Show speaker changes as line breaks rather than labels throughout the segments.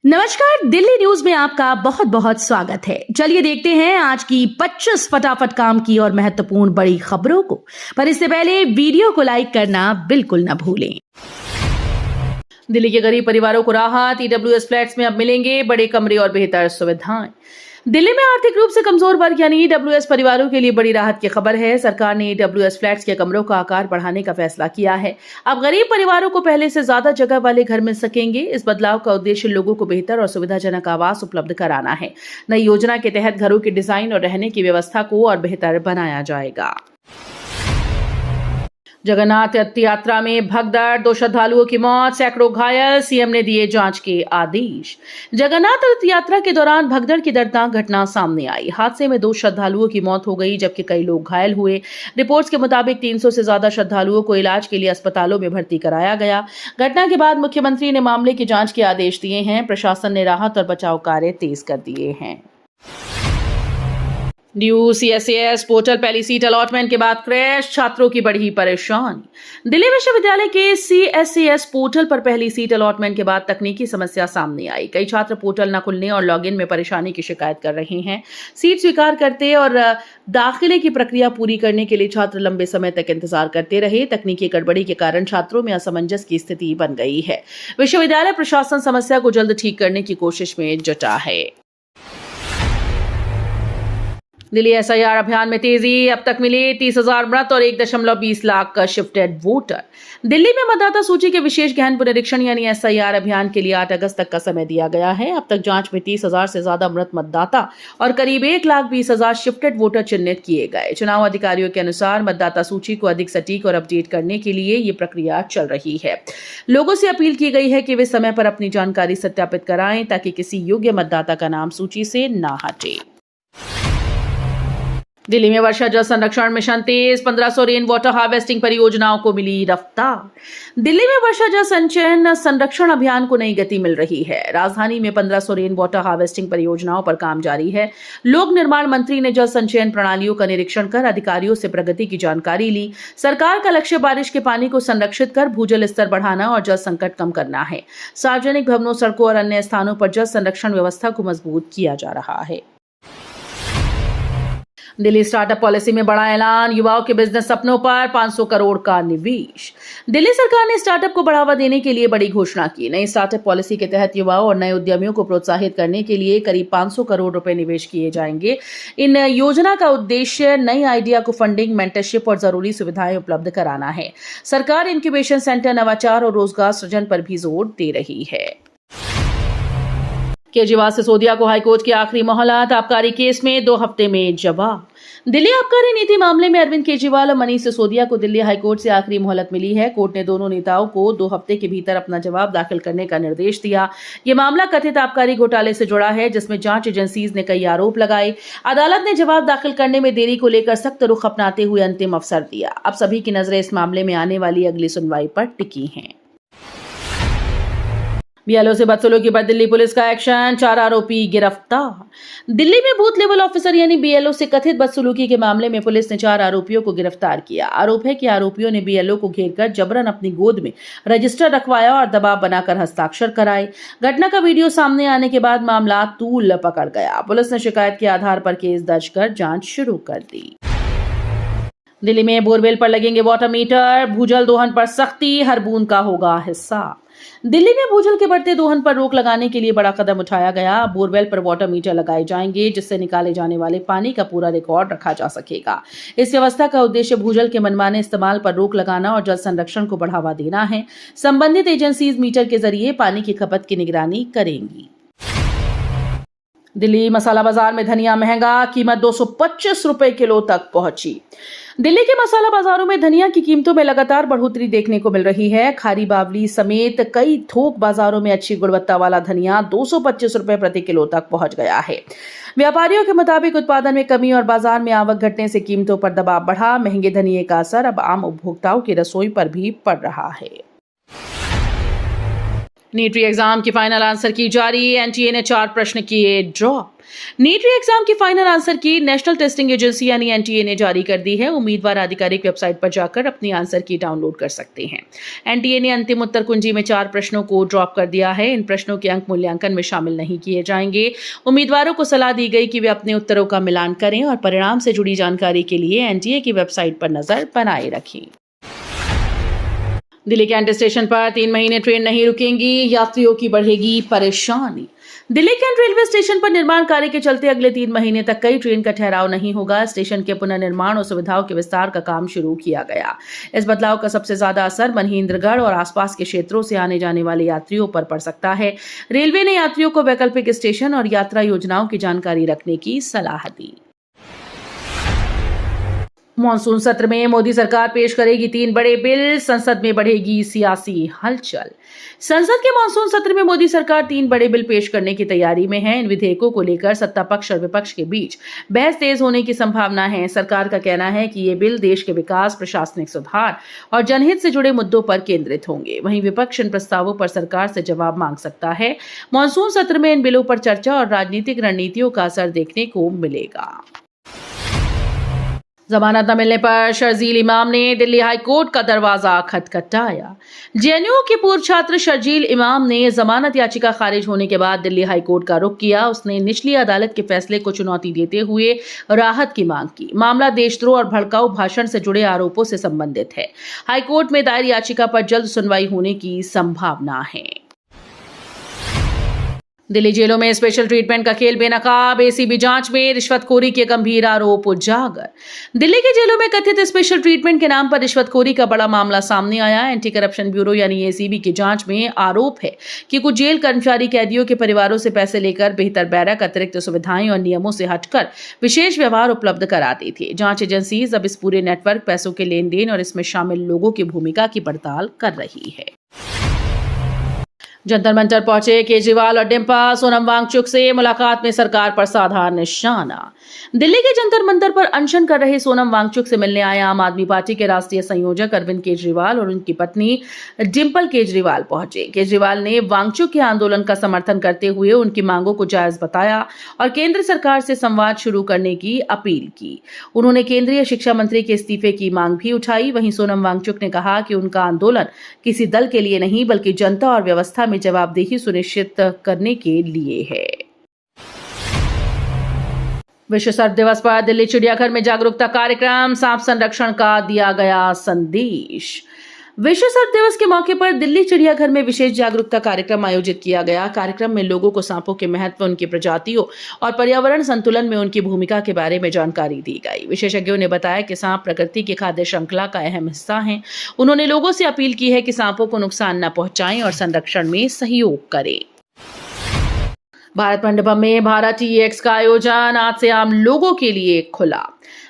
नमस्कार, दिल्ली न्यूज में आपका बहुत बहुत स्वागत है। चलिए देखते हैं आज की 25 फटाफट काम की और महत्वपूर्ण बड़ी खबरों को। पर इससे पहले वीडियो को लाइक करना बिल्कुल न भूलें। दिल्ली के गरीब परिवारों को राहत, ईडब्ल्यूएस फ्लैट्स में अब मिलेंगे बड़े कमरे और बेहतर सुविधाएं। दिल्ली में आर्थिक रूप से कमजोर वर्ग यानी ईडब्ल्यूएस परिवारों के लिए बड़ी राहत की खबर है। सरकार ने ईडब्ल्यूएस फ्लैट्स के कमरों का आकार बढ़ाने का फैसला किया है। अब गरीब परिवारों को पहले से ज्यादा जगह वाले घर मिल सकेंगे। इस बदलाव का उद्देश्य लोगों को बेहतर और सुविधाजनक आवास उपलब्ध कराना है। नई योजना के तहत घरों के डिजाइन और रहने की व्यवस्था को और बेहतर बनाया जाएगा। जगन्नाथ रथ यात्रा में भगदड़, 2 श्रद्धालुओं की मौत, सैकड़ों घायल, सीएम ने दिए जांच के आदेश। जगन्नाथ रथ यात्रा के दौरान भगदड़ की दर्दनाक घटना सामने आई। हादसे में 2 श्रद्धालुओं की मौत हो गई जबकि कई लोग घायल हुए। रिपोर्ट्स के मुताबिक 300 से ज्यादा श्रद्धालुओं को इलाज के लिए अस्पतालों में भर्ती कराया गया। घटना के बाद मुख्यमंत्री ने मामले की जांच के आदेश दिए हैं। प्रशासन ने राहत और बचाव कार्य तेज कर दिए हैं। न्यू सीएसएस पोर्टल पहली सीट अलॉटमेंट के बाद क्रैश, छात्रों की बढ़ी परेशानी। दिल्ली विश्वविद्यालय के सीएसएस पोर्टल पर पहली सीट अलॉटमेंट के बाद तकनीकी समस्या सामने आई। कई छात्र पोर्टल न खुलने और लॉगिन में परेशानी की शिकायत कर रहे हैं। सीट स्वीकार करते और दाखिले की प्रक्रिया पूरी करने के लिए छात्र लंबे समय तक इंतजार करते रहे। तकनीकी गड़बड़ी के कारण छात्रों में असमंजस की स्थिति बन गई है। विश्वविद्यालय प्रशासन समस्या को जल्द ठीक करने की कोशिश में जुटा है। दिल्ली एसआईआर अभियान में तेजी, अब तक मिले 30,000 मृत और 1.20 लाख का शिफ्टेड वोटर। दिल्ली में मतदाता सूची के विशेष गहन पुनरीक्षण यानी एसआईआर अभियान के लिए 8 अगस्त तक का समय दिया गया है। अब तक जांच में 30,000 से ज्यादा मृत मतदाता और करीब 1,20,000 शिफ्टेड वोटर चिन्हित किए गए। चुनाव अधिकारियों के अनुसार मतदाता सूची को अधिक सटीक और अपडेट करने के लिए ये प्रक्रिया चल रही है। लोगों से अपील की गई है कि वे समय पर अपनी जानकारी सत्यापित कराएं ताकि किसी योग्य मतदाता का नाम सूची से न हटे। दिल्ली में वर्षा जल संरक्षण मिशन तेज, 1500 रेन वाटर हार्वेस्टिंग परियोजनाओं को मिली रफ्तार। दिल्ली में वर्षा जल संचयन संरक्षण अभियान को नई गति मिल रही है। राजधानी में 1500 रेन वाटर हार्वेस्टिंग परियोजनाओं पर काम जारी है। लोक निर्माण मंत्री ने जल संचयन प्रणालियों का निरीक्षण कर अधिकारियों से प्रगति की जानकारी ली। सरकार का लक्ष्य बारिश के पानी को संरक्षित कर भूजल स्तर बढ़ाना और जल संकट कम करना है। सार्वजनिक भवनों, सड़कों और अन्य स्थानों पर जल संरक्षण व्यवस्था को मजबूत किया जा रहा है। दिल्ली स्टार्टअप पॉलिसी में बड़ा ऐलान, युवाओं के बिजनेस सपनों पर 500 करोड़ का निवेश। दिल्ली सरकार ने स्टार्टअप को बढ़ावा देने के लिए बड़ी घोषणा की। नई स्टार्टअप पॉलिसी के तहत युवाओं और नए उद्यमियों को प्रोत्साहित करने के लिए करीब 500 करोड़ रुपए निवेश किए जाएंगे। इन योजना का उद्देश्य नई आइडिया को फंडिंग, मेंटरशिप और जरूरी सुविधाएं उपलब्ध कराना है। सरकार इंक्यूबेशन सेंटर, नवाचार और रोजगार सृजन पर भी जोर दे रही है। केजरीवाल सिसोदिया को हाईकोर्ट की आखिरी मोहलत, आबकारी केस में 2 हफ्ते में जवाब। दिल्ली आबकारी नीति मामले में अरविंद केजरीवाल और मनीष सिसोदिया को दिल्ली हाईकोर्ट से आखिरी मोहलत मिली है। कोर्ट ने दोनों नेताओं को 2 हफ्ते के भीतर अपना जवाब दाखिल करने का निर्देश दिया। यह मामला कथित आबकारी घोटाले से जुड़ा है जिसमें जांच एजेंसीज ने कई आरोप लगाए। अदालत ने जवाब दाखिल करने में देरी को लेकर सख्त रुख अपनाते हुए अंतिम अवसर दिया। अब सभी की नजरें इस मामले में आने वाली अगली सुनवाई पर टिकी हैं। बीएलओ से बदसलूकी पर दिल्ली पुलिस का एक्शन, 4 आरोपी गिरफ्तार। दिल्ली में बूथ लेवल ऑफिसर यानी बीएलओ से कथित बदसलूकी के मामले में पुलिस ने 4 आरोपियों को गिरफ्तार किया। आरोप है कि आरोपियों ने बीएलओ को घेरकर जबरन अपनी गोद में रजिस्टर रखवाया और दबाव बनाकर हस्ताक्षर कराए। घटना का वीडियो सामने आने के बाद मामला तूल पकड़ गया। पुलिस ने शिकायत के आधार पर केस दर्ज कर जांच शुरू कर दी। दिल्ली में बोरवेल पर लगेंगे वाटर मीटर, भूजल दोहन पर सख्ती, हर बूंद का होगा हिसाब। दिल्ली में भूजल के बढ़ते दोहन पर रोक लगाने के लिए बड़ा कदम उठाया गया। बोरवेल पर वाटर मीटर लगाए जाएंगे जिससे निकाले जाने वाले पानी का पूरा रिकॉर्ड रखा जा सकेगा। इस व्यवस्था का उद्देश्य भूजल के मनमाने इस्तेमाल पर रोक लगाना और जल संरक्षण को बढ़ावा देना है। संबंधित एजेंसीज मीटर के जरिए पानी की खपत की निगरानी करेंगी। दिल्ली मसाला बाजार में धनिया महंगा, कीमत 225 रुपए किलो तक पहुंची। दिल्ली के मसाला बाजारों में धनिया की कीमतों में लगातार बढ़ोतरी देखने को मिल रही है। खारी बावली समेत कई थोक बाजारों में अच्छी गुणवत्ता वाला धनिया 225 रुपए प्रति किलो तक पहुंच गया है। व्यापारियों के मुताबिक उत्पादन में कमी और बाजार में आवक घटने से कीमतों पर दबाव बढ़ा। महंगे धनिये का असर अब आम उपभोक्ताओं की रसोई पर भी पड़ रहा है। नीट री एग्जाम की फाइनल आंसर की जारी, एनटीए ने 4 प्रश्न किए ड्रॉप। नीट री एग्जाम की फाइनल आंसर की नेशनल टेस्टिंग एजेंसी यानी एनटीए ने जारी कर दी है। उम्मीदवार आधिकारिक वेबसाइट पर जाकर अपनी आंसर की डाउनलोड कर सकते हैं। एनटीए ने अंतिम उत्तर कुंजी में 4 प्रश्नों को ड्रॉप कर दिया है। इन प्रश्नों के अंक मूल्यांकन में शामिल नहीं किए जाएंगे। उम्मीदवारों को सलाह दी गई कि वे अपने उत्तरों का मिलान करें और परिणाम से जुड़ी जानकारी के लिए एनटीए की वेबसाइट पर नजर बनाए रखें। दिल्ली कैंट स्टेशन पर 3 महीने ट्रेन नहीं रुकेंगी, यात्रियों की बढ़ेगी परेशानी। दिल्ली कैंट रेलवे स्टेशन पर निर्माण कार्य के चलते अगले 3 महीने तक कई ट्रेन का ठहराव नहीं होगा। स्टेशन के पुनर्निर्माण और सुविधाओं के विस्तार का काम शुरू किया गया। इस बदलाव का सबसे ज्यादा असर महेंद्रगढ़ और आसपास के क्षेत्रों से आने जाने वाले यात्रियों पर पड़ सकता है। रेलवे ने यात्रियों को वैकल्पिक स्टेशन और यात्रा योजनाओं की जानकारी रखने की सलाह दी। मॉनसून सत्र में मोदी सरकार पेश करेगी 3 बड़े बिल, संसद में बढ़ेगी सियासी हलचल। संसद के मॉनसून सत्र में मोदी सरकार 3 बड़े बिल पेश करने की तैयारी में है। इन विधेयकों को लेकर सत्ता पक्ष और विपक्ष के बीच बहस तेज होने की संभावना है। सरकार का कहना है कि ये बिल देश के विकास, प्रशासनिक सुधार और जनहित से जुड़े मुद्दों पर केंद्रित होंगे। वहीं विपक्ष इन प्रस्तावों पर सरकार से जवाब मांग सकता है। मॉनसून सत्र में इन बिलों पर चर्चा और राजनीतिक रणनीतियों का असर देखने को मिलेगा। जमानत न मिलने पर शर्जील इमाम ने दिल्ली हाईकोर्ट का दरवाजा खटखटाया। जेएनयू के पूर्व छात्र शर्जील इमाम ने जमानत याचिका खारिज होने के बाद दिल्ली हाईकोर्ट का रुख किया। उसने निचली अदालत के फैसले को चुनौती देते हुए राहत की मांग की। मामला देशद्रोह और भड़काऊ भाषण से जुड़े आरोपों से संबंधित है। हाईकोर्ट में दायर याचिका पर जल्द सुनवाई होने की संभावना है। दिल्ली जेलों में स्पेशल ट्रीटमेंट का खेल बेनकाब, एसीबी जांच में रिश्वतखोरी के गंभीर आरोप उजागर। दिल्ली के जेलों में कथित स्पेशल ट्रीटमेंट के नाम पर रिश्वतखोरी का बड़ा मामला सामने आया। एंटी करप्शन ब्यूरो यानी एसीबी की जांच में आरोप है कि कुछ जेल कर्मचारी कैदियों के परिवारों से पैसे लेकर बेहतर बैरक, अतिरिक्त सुविधाएं और नियमों से हटकर विशेष व्यवहार उपलब्ध कराती थी। जांच एजेंसीज अब इस पूरे नेटवर्क, पैसों के लेन देन और इसमें शामिल लोगों की भूमिका की पड़ताल कर रही है। जंतर मंतर पहुंचे केजरीवाल और डिम्पा, सोनम वांगचुक से मुलाकात में सरकार पर साधा निशाना। दिल्ली के जंतर मंतर पर अनशन कर रहे सोनम वांगचुक से मिलने आए आम आदमी पार्टी के राष्ट्रीय संयोजक अरविंद केजरीवाल और उनकी पत्नी डिम्पल केजरीवाल पहुंचे। केजरीवाल ने वांगचुक के आंदोलन का समर्थन करते हुए उनकी मांगों को जायज बताया और केंद्र सरकार से संवाद शुरू करने की अपील की। उन्होंने केंद्रीय शिक्षा मंत्री के इस्तीफे की मांग भी उठाई। वहीं सोनम वांगचुक ने कहा कि उनका आंदोलन किसी दल के लिए नहीं बल्कि जनता और व्यवस्था में जवाबदेही सुनिश्चित करने के लिए है। विश्व सर्प दिवस पर दिल्ली चिड़ियाघर में जागरूकता कार्यक्रम, सांप संरक्षण का दिया गया संदेश। विश्व सर्प दिवस के मौके पर दिल्ली चिड़ियाघर में विशेष जागरूकता कार्यक्रम आयोजित किया गया। कार्यक्रम में लोगों को सांपों के महत्व, उनकी प्रजातियों और पर्यावरण संतुलन में उनकी भूमिका के बारे में जानकारी दी गई। विशेषज्ञों ने बताया कि सांप प्रकृति की खाद्य श्रृंखला का अहम हिस्सा हैं। उन्होंने लोगों से अपील की है कि सांपों को नुकसान न पहुंचाएं और संरक्षण में सहयोग करें। भारत मंडपम में भारत टीईएक्स का आयोजन आज से आम लोगों के लिए खुला।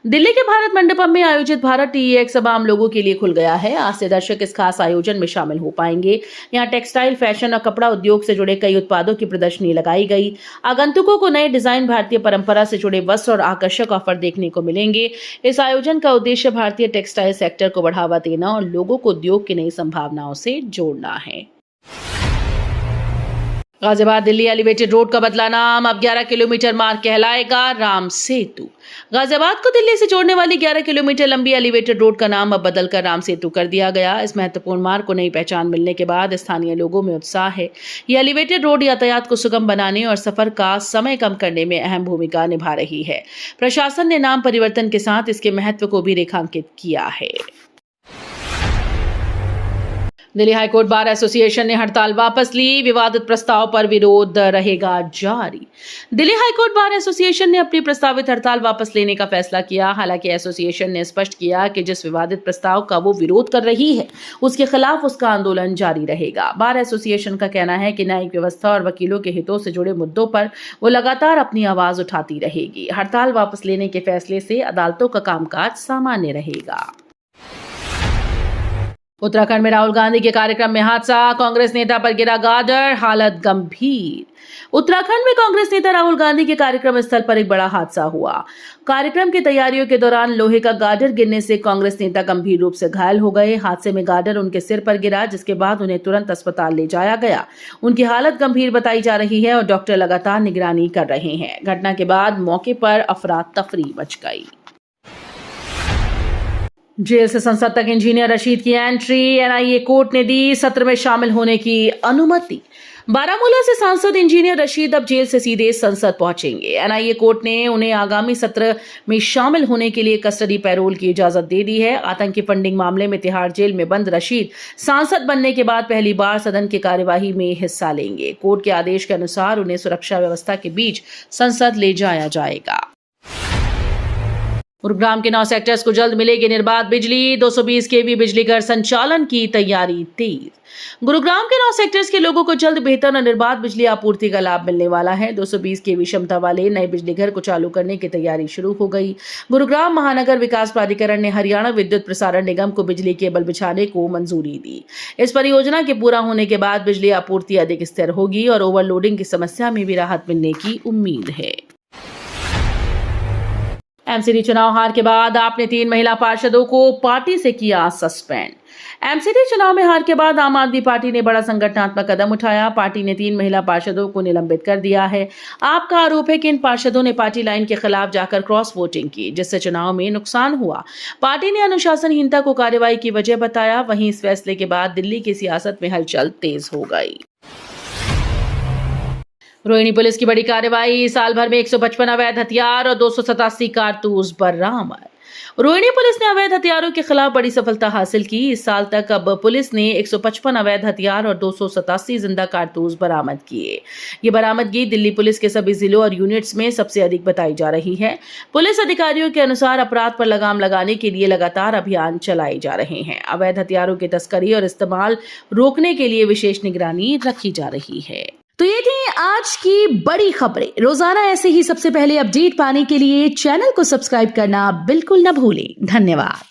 दिल्ली के भारत मंडपम में आयोजित भारत टीईएक्स अब आम लोगों के लिए खुल गया है। आज से दर्शक इस खास आयोजन में शामिल हो पाएंगे। यहाँ टेक्सटाइल, फैशन और कपड़ा उद्योग से जुड़े कई उत्पादों की प्रदर्शनी लगाई गई। आगंतुकों को नए डिजाइन, भारतीय परंपरा से जुड़े वस्त्र और आकर्षक ऑफर देखने को मिलेंगे। इस आयोजन का उद्देश्य भारतीय टेक्सटाइल सेक्टर को बढ़ावा देना और लोगों को उद्योग की नई संभावनाओं से जोड़ना है। गाजियाबाद दिल्ली एलिवेटेड रोड का बदला नाम, अब 11 किलोमीटर मार्ग कहलाएगा राम सेतु। गाजियाबाद को दिल्ली से जोड़ने वाली 11 किलोमीटर लंबी एलिवेटेड रोड का नाम अब बदलकर राम सेतु कर दिया गया। इस महत्वपूर्ण मार्ग को नई पहचान मिलने के बाद स्थानीय लोगों में उत्साह है। यह एलिवेटेड रोड यातायात को सुगम बनाने और सफर का समय कम करने में अहम भूमिका निभा रही है। प्रशासन ने नाम परिवर्तन के साथ इसके महत्व को भी रेखांकित किया है। दिल्ली हाईकोर्ट बार एसोसिएशन ने हड़ताल वापस ली, विवादित प्रस्ताव पर विरोध रहेगा जारी। दिल्ली हाईकोर्ट बार एसोसिएशन ने अपनी प्रस्तावित हड़ताल वापस लेने का फैसला किया। हालांकि एसोसिएशन ने स्पष्ट किया कि जिस विवादित प्रस्ताव का वो विरोध कर रही है उसके खिलाफ उसका आंदोलन जारी रहेगा। बार एसोसिएशन का कहना है कि न्यायिक व्यवस्था और वकीलों के हितों से जुड़े मुद्दों पर वो लगातार अपनी आवाज उठाती रहेगी। हड़ताल वापस लेने के फैसले से अदालतों का कामकाज सामान्य रहेगा। उत्तराखंड में राहुल गांधी के कार्यक्रम में हादसा, कांग्रेस नेता पर गिरा गार्डर, हालत गंभीर। उत्तराखंड में कांग्रेस नेता राहुल गांधी के कार्यक्रम स्थल पर एक बड़ा हादसा हुआ। कार्यक्रम की तैयारियों के दौरान लोहे का गार्डर गिरने से कांग्रेस नेता गंभीर रूप से घायल हो गए। हादसे में गार्डर उनके सिर पर गिरा, जिसके बाद उन्हें तुरंत अस्पताल ले जाया गया। उनकी हालत गंभीर बताई जा रही है और डॉक्टर लगातार निगरानी कर रहे हैं। घटना के बाद मौके पर अफरा तफरी मच गई। जेल से संसद तक इंजीनियर रशीद की एंट्री, एनआईए कोर्ट ने दी सत्र में शामिल होने की अनुमति। बारामूला से सांसद इंजीनियर रशीद अब जेल से सीधे संसद पहुंचेंगे। एनआईए कोर्ट ने उन्हें आगामी सत्र में शामिल होने के लिए कस्टडी पैरोल की इजाजत दे दी है। आतंकी फंडिंग मामले में तिहाड़ जेल में बंद रशीद सांसद बनने के बाद पहली बार सदन की कार्यवाही में हिस्सा लेंगे। कोर्ट के आदेश के अनुसार उन्हें सुरक्षा व्यवस्था के बीच संसद ले जाया जाएगा। गुरुग्राम के 9 सेक्टर्स को जल्द मिलेगी निर्बाध बिजली, 220 केवी बिजली घर संचालन की तैयारी तेज। गुरुग्राम के 9 सेक्टर्स के लोगों को जल्द बेहतर और निर्बाध बिजली आपूर्ति का लाभ मिलने वाला है। 220 केवी क्षमता वाले नए बिजली घर को चालू करने की तैयारी शुरू हो गई। गुरुग्राम महानगर विकास प्राधिकरण ने हरियाणा विद्युत प्रसारण निगम को बिजली केबल बिछाने को मंजूरी दी। इस परियोजना के पूरा होने के बाद बिजली आपूर्ति अधिक स्थिर होगी और ओवरलोडिंग की समस्या में भी राहत मिलने की उम्मीद है। एमसीडी चुनाव हार के बाद आपने 3 महिला पार्षदों को पार्टी से किया सस्पेंड। एमसीडी चुनाव में हार के बाद आम आदमी पार्टी ने बड़ा संगठनात्मक कदम उठाया। पार्टी ने 3 महिला पार्षदों को निलंबित कर दिया है। आपका आरोप है कि इन पार्षदों ने पार्टी लाइन के खिलाफ जाकर क्रॉस वोटिंग की, जिससे चुनाव में नुकसान हुआ। पार्टी ने अनुशासनहीनता को कार्रवाई की वजह बताया। वहीं इस फैसले के बाद दिल्ली की सियासत में हलचल तेज हो गई। रोहिणी पुलिस की बड़ी कार्रवाई, साल भर में 155 अवैध हथियार और 287 कारतूस बरामद। रोहिणी पुलिस ने अवैध हथियारों के खिलाफ बड़ी सफलता हासिल की। इस साल तक अब पुलिस ने 155 अवैध हथियार और 287 जिंदा कारतूस बरामद किए। ये बरामदगी दिल्ली पुलिस के सभी जिलों और यूनिट्स में सबसे अधिक बताई जा रही है। पुलिस अधिकारियों के अनुसार अपराध पर लगाम लगाने के लिए लगातार अभियान चलाए जा रहे हैं। अवैध हथियारों की तस्करी और इस्तेमाल रोकने के लिए विशेष निगरानी रखी जा रही है। तो ये थी आज की बड़ी खबरें। रोजाना ऐसे ही सबसे पहले अपडेट पाने के लिए चैनल को सब्सक्राइब करना बिल्कुल न भूलें। धन्यवाद।